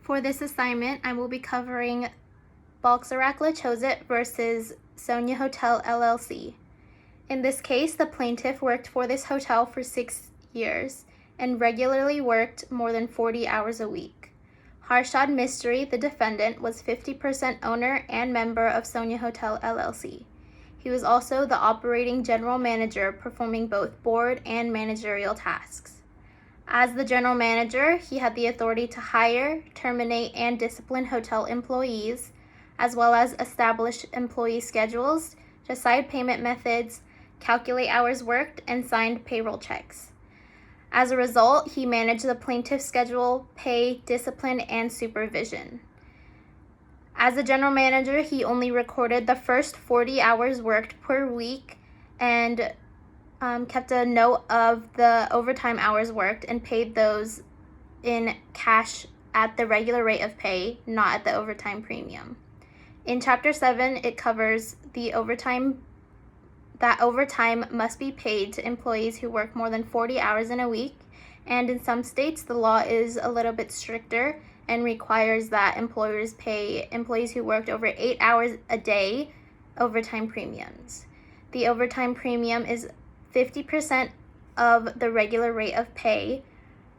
For this assignment, I will be covering Balzyrack-Lichosyt versus Soniya Hotel LLC. In this case, the plaintiff worked for this hotel for 6 years and regularly worked more than 40 hours a week. Harshad Mystery, the defendant, was 50% owner and member of Soniya Hotel LLC. He was also the operating general manager, performing both board and managerial tasks. As the general manager, he had the authority to hire, terminate, and discipline hotel employees, as well as establish employee schedules, decide payment methods, calculate hours worked, and signed payroll checks. As a result, he managed the plaintiff's schedule, pay, discipline, and supervision. As a general manager, he only recorded the first 40 hours worked per week and kept a note of the overtime hours worked and paid those in cash at the regular rate of pay, not at the overtime premium. In Chapter 7, it covers the overtime must be paid to employees who work more than 40 hours in a week, and in some states the law is a little bit stricter and requires that employers pay employees who worked over 8 hours a day overtime premiums. The overtime premium is 50% of the regular rate of pay,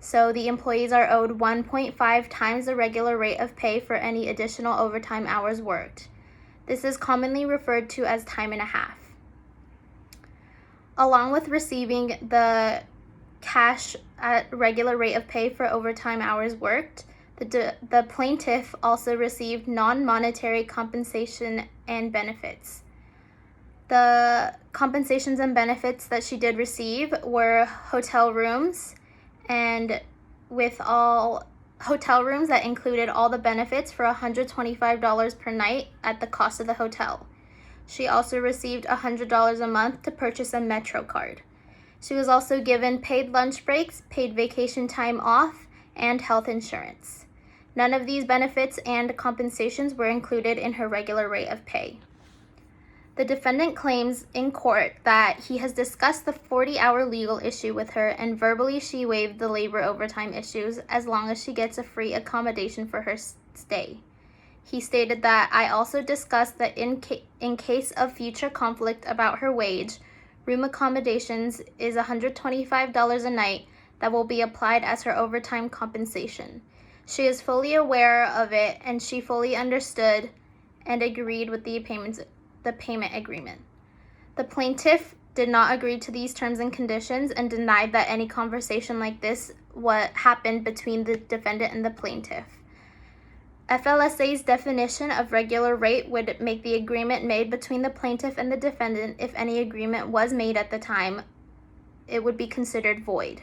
so the employees are owed 1.5 times the regular rate of pay for any additional overtime hours worked. This is commonly referred to as time and a half. Along with receiving the cash at regular rate of pay for overtime hours worked, the plaintiff also received non-monetary compensation and benefits. The compensations and benefits that she did receive were hotel rooms, and with all hotel rooms that included all the benefits for $125 per night at the cost of the hotel. She also received $100 a month to purchase a Metro card. She was also given paid lunch breaks, paid vacation time off, and health insurance. None of these benefits and compensations were included in her regular rate of pay. The defendant claims in court that he has discussed the 40-hour legal issue with her, and verbally she waived the labor overtime issues as long as she gets a free accommodation for her stay. He stated that I also discussed that in case of future conflict about her wage, room accommodations is $125 a night that will be applied as her overtime compensation. She is fully aware of it, and she fully understood and agreed with the payment agreement. The plaintiff did not agree to these terms and conditions and denied that any conversation like this happened between the defendant and the plaintiff. FLSA's definition of regular rate would make the agreement made between the plaintiff and the defendant, if any agreement was made at the time, it would be considered void.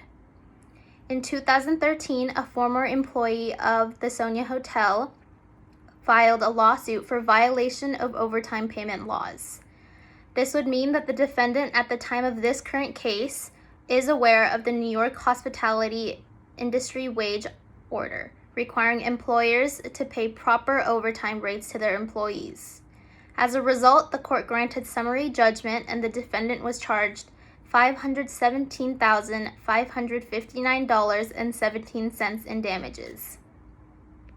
In 2013, a former employee of the Soniya Hotel filed a lawsuit for violation of overtime payment laws. This would mean that the defendant at the time of this current case is aware of the New York hospitality industry wage order, requiring employers to pay proper overtime rates to their employees. As a result, the court granted summary judgment and the defendant was charged $517,559.17 in damages.